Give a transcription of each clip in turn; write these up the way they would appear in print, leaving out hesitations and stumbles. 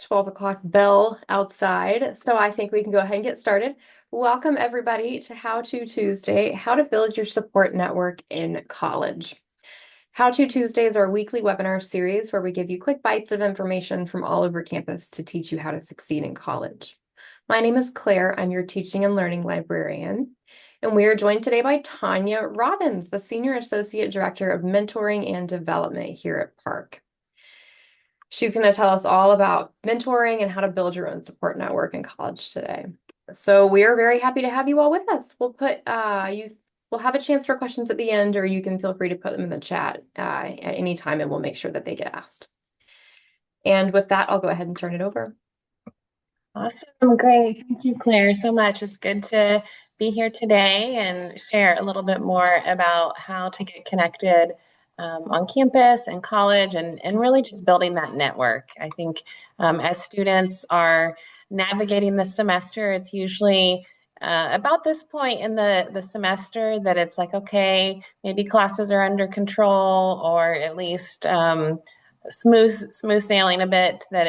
12 o'clock bell outside, so I think we can go ahead and get started. Welcome everybody to How To Tuesday, how to build your support network in college. How To Tuesdays are a weekly webinar series where we give you quick bites of information from all over campus to teach you how to succeed in college. My name is Claire. I'm your teaching and learning librarian. And we are joined today by Tanya Robbins, the Senior Associate Director of Mentoring and Development here at Park. She's going to tell us all about mentoring and how to build your own support network in college today. So we are very happy to have you all with us. We'll have a chance for questions at the end, or you can feel free to put them in the chat at any time, and we'll make sure that they get asked. And with that, I'll go ahead and turn it over. Awesome, great. Thank you, Claire, so much. It's good to be here today and share a little bit more about how to get connected on campus and college and really just building that network. I think as students are navigating the semester, it's usually about this point in the semester that it's like, okay, maybe classes are under control, or at least smooth sailing a bit, that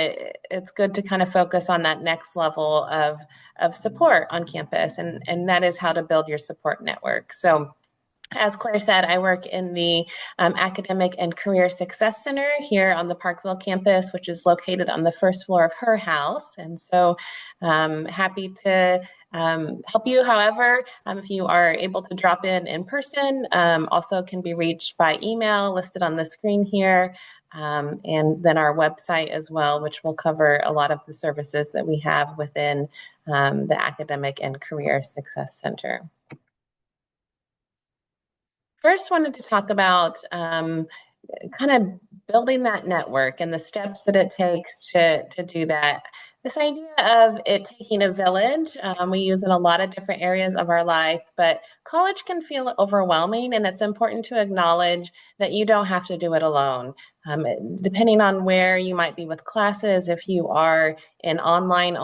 it's good to kind of focus on that next level of support on campus, and that is how to build your support network. So as Claire said, I work in the Academic and Career Success Center here on the Parkville campus, which is located on the first floor of her house. And so happy to help you. However, if you are able to drop in person, also can be reached by email listed on the screen here. And then our website as well, which will cover a lot of the services that we have within the Academic and Career Success Center. First, wanted to talk about kind of building that network and the steps that it takes to do that. This idea of it taking a village, we use in a lot of different areas of our life, but college can feel overwhelming, and it's important to acknowledge that you don't have to do it alone. Depending on where you might be with classes, if you are in online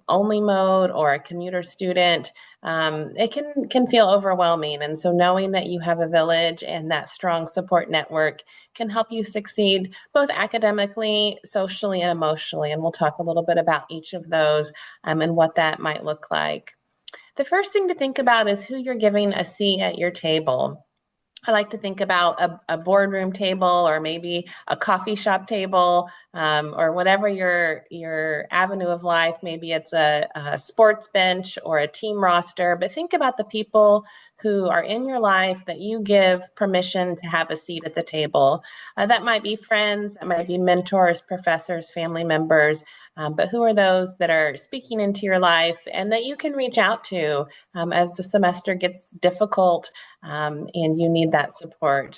only mode or a commuter student, it can feel overwhelming. And so knowing that you have a village and that strong support network can help you succeed both academically, socially, and emotionally. And we'll talk a little bit about each of those and what that might look like. The first thing to think about is who you're giving a seat at your table. I like to think about a boardroom table, or maybe a coffee shop table, or whatever your avenue of life. Maybe it's a sports bench or a team roster, but think about the people who are in your life that you give permission to have a seat at the table. That might be friends, that might be mentors, professors, family members, but who are those that are speaking into your life and that you can reach out to as the semester gets difficult and you need that support.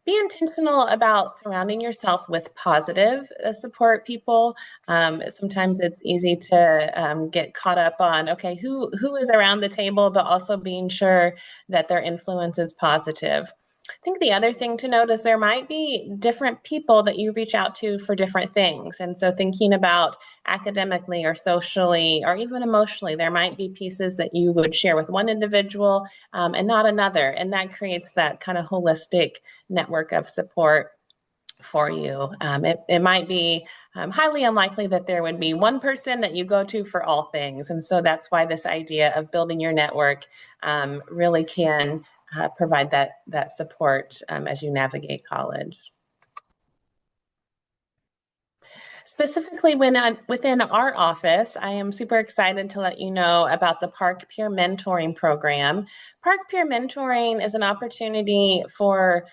Be intentional about surrounding yourself with positive support people. Sometimes it's easy to get caught up on, okay, who is around the table, but also being sure that their influence is positive. I think the other thing to note is there might be different people that you reach out to for different things. And so thinking about academically or socially or even emotionally, there might be pieces that you would share with one individual and not another. And that creates that kind of holistic network of support for you. It might be highly unlikely that there would be one person that you go to for all things. And so that's why this idea of building your network really can provide that support as you navigate college. Specifically, within our office, I am super excited to let you know about the Park Peer Mentoring Program. Park Peer Mentoring is an opportunity for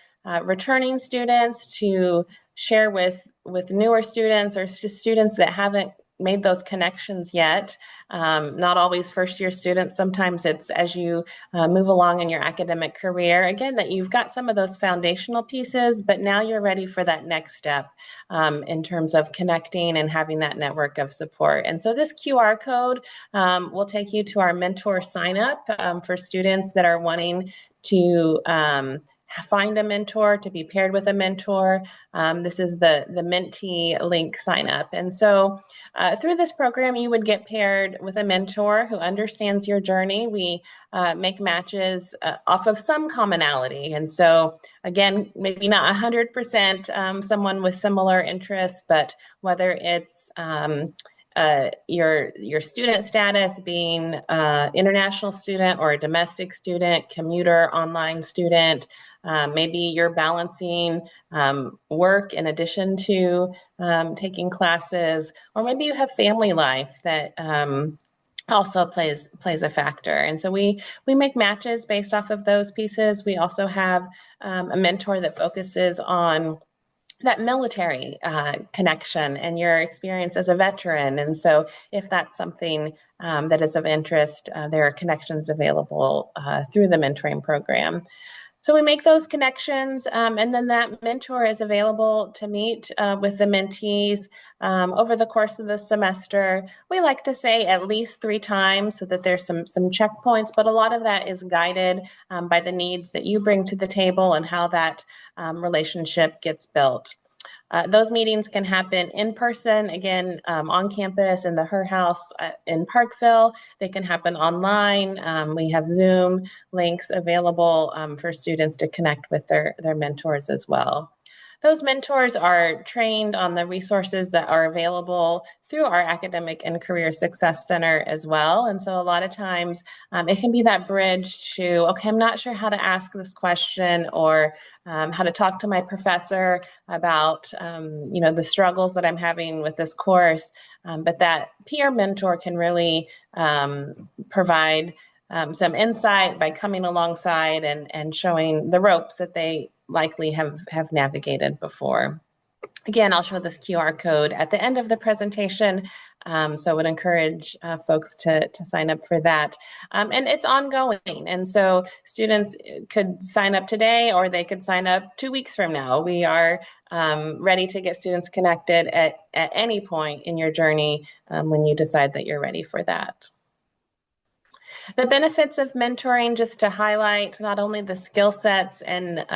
returning students to share with newer students or students that haven't made those connections yet. Not always first-year students. Sometimes it's as you move along in your academic career, again, that you've got some of those foundational pieces, but now you're ready for that next step in terms of connecting and having that network of support. And so this QR code will take you to our mentor sign up for students that are wanting to find a mentor, to be paired with a mentor, this is the Mentee link sign up. And so through this program, you would get paired with a mentor who understands your journey. We make matches off of some commonality. And so again, maybe not 100% someone with similar interests, but whether it's your student status being international student or a domestic student, commuter, online student, maybe you're balancing work in addition to taking classes, or maybe you have family life that also plays a factor. And so we make matches based off of those pieces. We also have a mentor that focuses on that military connection and your experience as a veteran. And so if that's something that is of interest, there are connections available through the mentoring program. So we make those connections, and then that mentor is available to meet with the mentees over the course of the semester. We like to say at least 3 times so that there's some checkpoints, but a lot of that is guided by the needs that you bring to the table and how that relationship gets built. Those meetings can happen in person, again, on campus in the Her House in Parkville. They can happen online. We have Zoom links available for students to connect with their mentors as well. Those mentors are trained on the resources that are available through our Academic and Career Success Center as well. And so a lot of times it can be that bridge to, okay, I'm not sure how to ask this question, or how to talk to my professor about, the struggles that I'm having with this course. But that peer mentor can really provide some insight by coming alongside and showing the ropes that they likely have navigated before. Again, I'll show this QR code at the end of the presentation, so I would encourage folks to sign up for that. And it's ongoing, and so students could sign up today, or they could sign up 2 weeks from now. We are ready to get students connected at any point in your journey when you decide that you're ready for that. The benefits of mentoring, just to highlight not only the skill sets and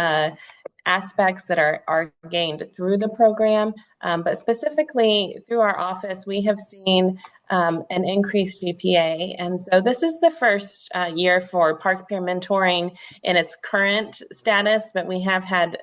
aspects that are gained through the program, but specifically through our office, we have seen an increased GPA. And so this is the first year for Park Peer Mentoring in its current status, but we have had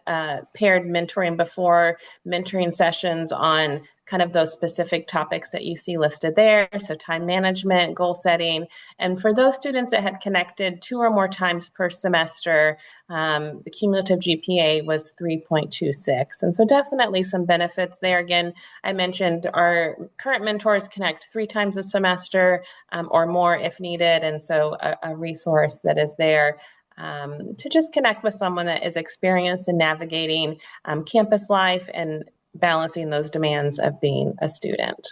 paired mentoring before, mentoring sessions on kind of those specific topics that you see listed there. So time management, goal setting. And for those students that had connected 2 or more times per semester, the cumulative GPA was 3.26. And so definitely some benefits there. Again, I mentioned our current mentors connect 3 times a semester or more if needed. And so a resource that is there to just connect with someone that is experienced in navigating campus life and balancing those demands of being a student.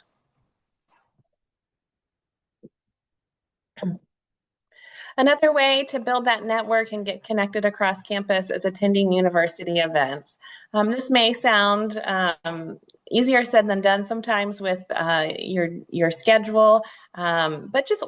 Another way to build that network and get connected across campus is attending university events. This may sound easier said than done sometimes with your schedule, but just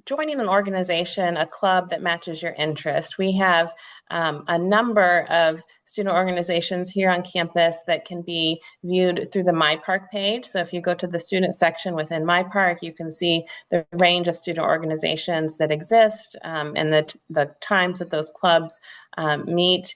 joining an organization, a club that matches your interest. We have a number of student organizations here on campus that can be viewed through the MyPark page. So if you go to the student section within MyPark, you can see the range of student organizations that exist and the times that those clubs meet.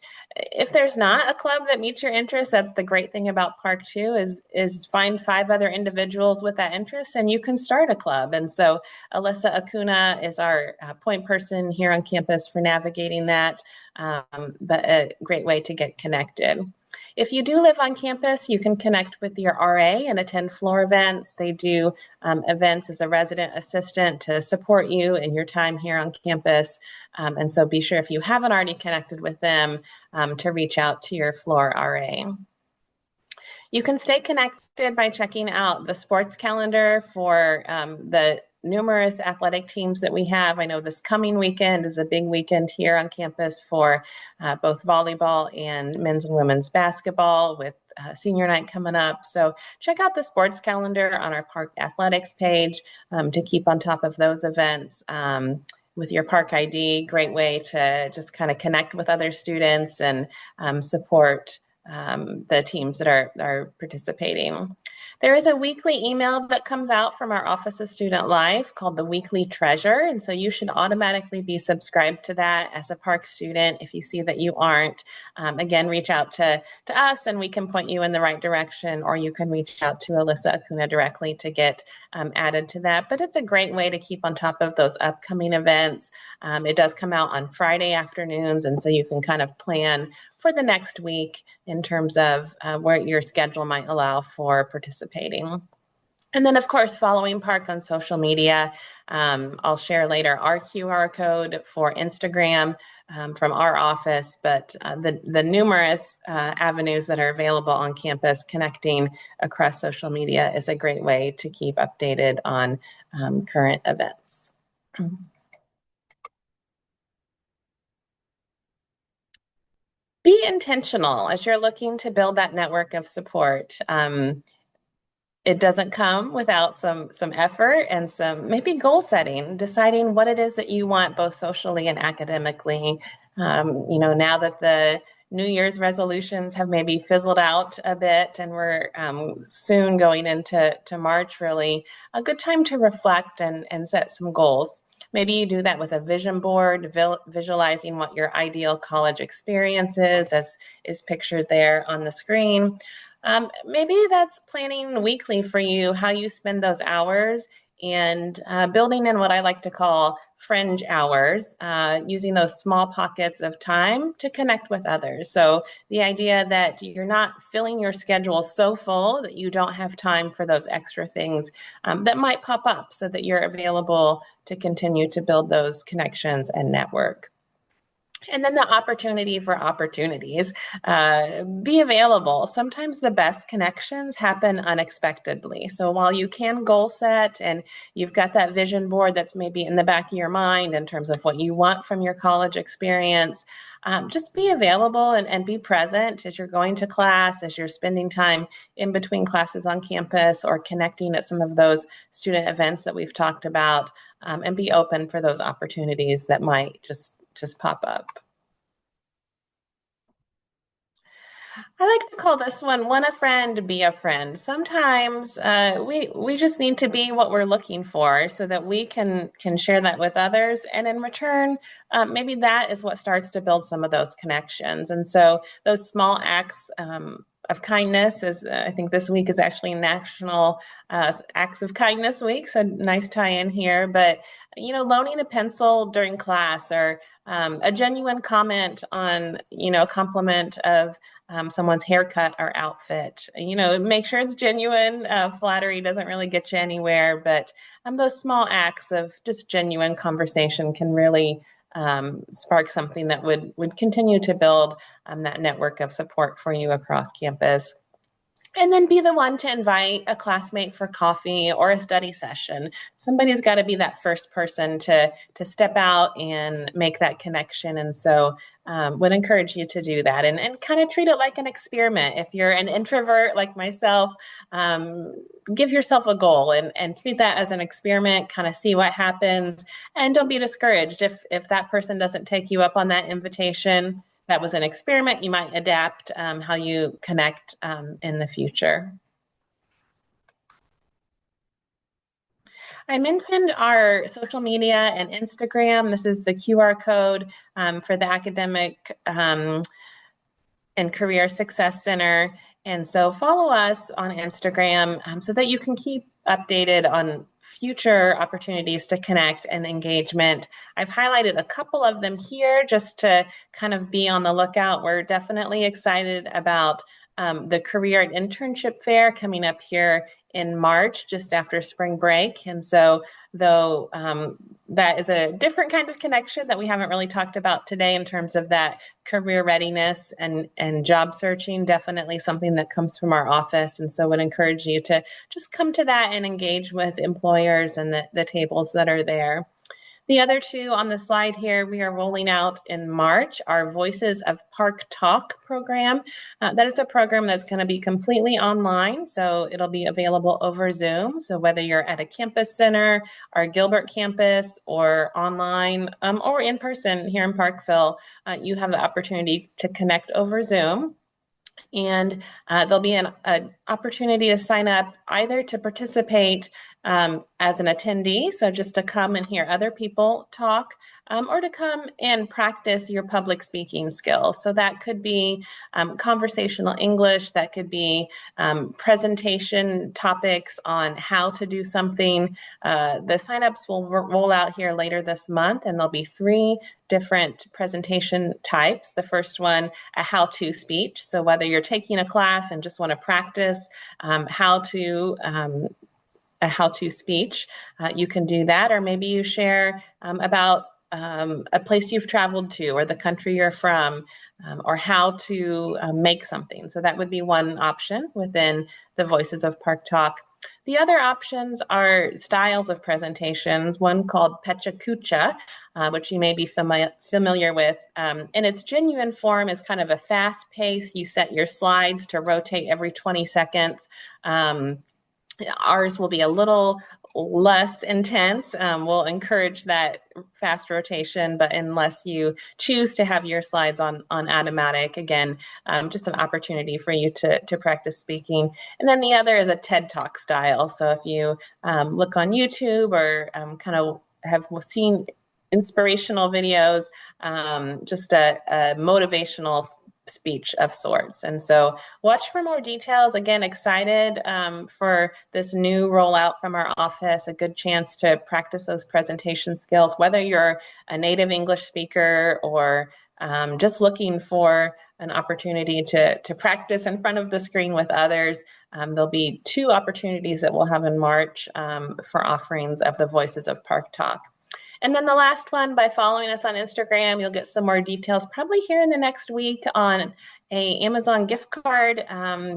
If there's not a club that meets your interest, that's the great thing about Park too, is find 5 other individuals with that interest and you can start a club. And so Alyssa Acuna is our point person here on campus for navigating that, but a great way to get connected. If you do live on campus, you can connect with your RA and attend floor events. They do events as a resident assistant to support you in your time here on campus. And so be sure, if you haven't already connected with them, to reach out to your floor RA. You can stay connected by checking out the sports calendar for the numerous athletic teams that we have. I know this coming weekend is a big weekend here on campus for both volleyball and men's and women's basketball, with senior night coming up. So check out the sports calendar on our Park Athletics page to keep on top of those events. with your Park ID. Great way to just kind of connect with other students and support the teams that are participating. There is a weekly email that comes out from our Office of Student Life called the Weekly Treasure. And so you should automatically be subscribed to that as a Park student. If you see that you aren't, again, reach out to us and we can point you in the right direction, or you can reach out to Alyssa Acuna directly to get added to that. But it's a great way to keep on top of those upcoming events. It does come out on Friday afternoons, and so you can kind of plan for the next week in terms of where your schedule might allow for participating. And then, of course, following Park on social media. I'll share later our QR code for Instagram from our office, but the numerous avenues that are available on campus connecting across social media is a great way to keep updated on current events. Be intentional as you're looking to build that network of support. It doesn't come without some effort and some maybe goal setting, deciding what it is that you want both socially and academically. Now that the New Year's resolutions have maybe fizzled out a bit and we're soon going into March, really, a good time to reflect and set some goals. Maybe you do that with a vision board, visualizing what your ideal college experience is, as is pictured there on the screen. Maybe that's planning weekly for you, how you spend those hours, and building in what I like to call fringe hours, using those small pockets of time to connect with others. So the idea that you're not filling your schedule so full that you don't have time for those extra things that might pop up, so that you're available to continue to build those connections and network. And then the opportunity for opportunities. Be available. Sometimes the best connections happen unexpectedly. So while you can goal set and you've got that vision board that's maybe in the back of your mind in terms of what you want from your college experience, just be available and be present as you're going to class, as you're spending time in between classes on campus or connecting at some of those student events that we've talked about, and be open for those opportunities that might just pop up. I like to call this one a friend, be a friend. Sometimes we just need to be what we're looking for so that we can share that with others. And in return, maybe that is what starts to build some of those connections. And so those small acts of kindness is, I think this week is actually National Acts of Kindness Week. So nice tie in here. But, loaning a pencil during class, or a genuine comment on, compliment of someone's haircut or outfit. Make sure it's genuine. Flattery doesn't really get you anywhere, but those small acts of just genuine conversation can really spark something that would continue to build that network of support for you across campus. And then be the one to invite a classmate for coffee or a study session. Somebody's got to be that first person to step out and make that connection. And so would encourage you to do that and kind of treat it like an experiment. If you're an introvert like myself, give yourself a goal and treat that as an experiment, kind of see what happens. And don't be discouraged if that person doesn't take you up on that invitation. That was an experiment. You might adapt how you connect in the future. I mentioned our social media and Instagram. This is the QR code for the Academic and Career Success Center. And so follow us on Instagram so that you can keep updated on future opportunities to connect and engagement. I've highlighted a couple of them here just to kind of be on the lookout. We're definitely excited about the career and internship fair coming up here in March, just after spring break. And so though that is a different kind of connection that we haven't really talked about today in terms of that career readiness and job searching, definitely something that comes from our office. And so would encourage you to just come to that and engage with employers and the tables that are there. The other two on the slide here, we are rolling out in March, our Voices of Park Talk program. That is a program that's going to be completely online, so it'll be available over Zoom. So whether you're at a campus center, our Gilbert campus, or online, or in person here in Parkville, you have the opportunity to connect over Zoom. And there'll be an opportunity to sign up either to participate as an attendee, so just to come and hear other people talk, or to come and practice your public speaking skills. So that could be conversational English, that could be presentation topics on how to do something. The signups will roll out here later this month, and there'll be 3 different presentation types. The first one, a how-to speech. So whether you're taking a class and just want to practice a how-to speech, you can do that. Or maybe you share about a place you've traveled to, or the country you're from, or how to make something. So that would be one option within the Voices of Park Talk. The other options are styles of presentations, one called Pecha Kucha, which you may be familiar with. And its genuine form is kind of a fast pace. You set your slides to rotate every 20 seconds. Ours will be a little less intense. We'll encourage that fast rotation, but unless you choose to have your slides on automatic, again, just an opportunity for you to practice speaking. And then the other is a TED Talk style. So if you look on YouTube or kind of have seen inspirational videos, just a motivational speech of sorts. And so watch for more details. Again, excited for this new rollout from our office, a good chance to practice those presentation skills, whether you're a native English speaker or just looking for an opportunity to practice in front of the screen with others. There'll be 2 opportunities that we'll have in March for offerings of the Voices of Park Talk. And then the last one, by following us on Instagram, you'll get some more details probably here in the next week on a Amazon gift card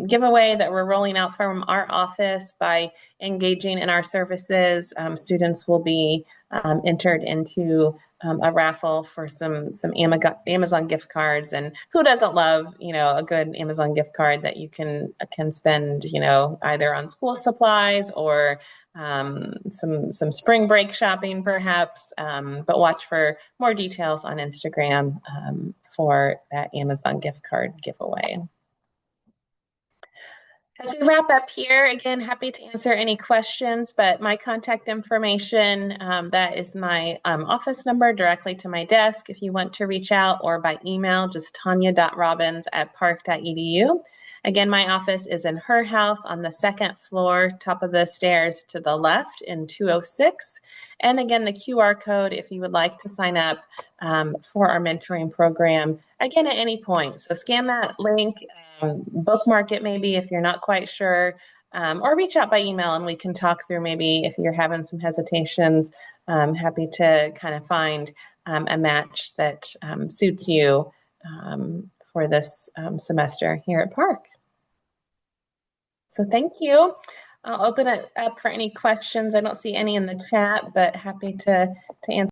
giveaway that we're rolling out from our office. By engaging in our services, students will be entered into a raffle for some Amazon gift cards. And who doesn't love, a good Amazon gift card that you can spend, either on school supplies or some spring break shopping perhaps, but watch for more details on Instagram for that Amazon gift card giveaway. As we wrap up here, again, happy to answer any questions, but my contact information, that is my office number directly to my desk if you want to reach out, or by email, just tanya.robbins@park.edu. Again, my office is in her house on the 2nd floor, top of the stairs to the left in 206. And again, the QR code if you would like to sign up for our mentoring program, again, at any point. So scan that link, bookmark it maybe if you're not quite sure, or reach out by email and we can talk through maybe if you're having some hesitations. Happy to kind of find a match that suits you for this semester here at Park. So thank you. I'll open it up for any questions. I don't see any in the chat, but happy to answer.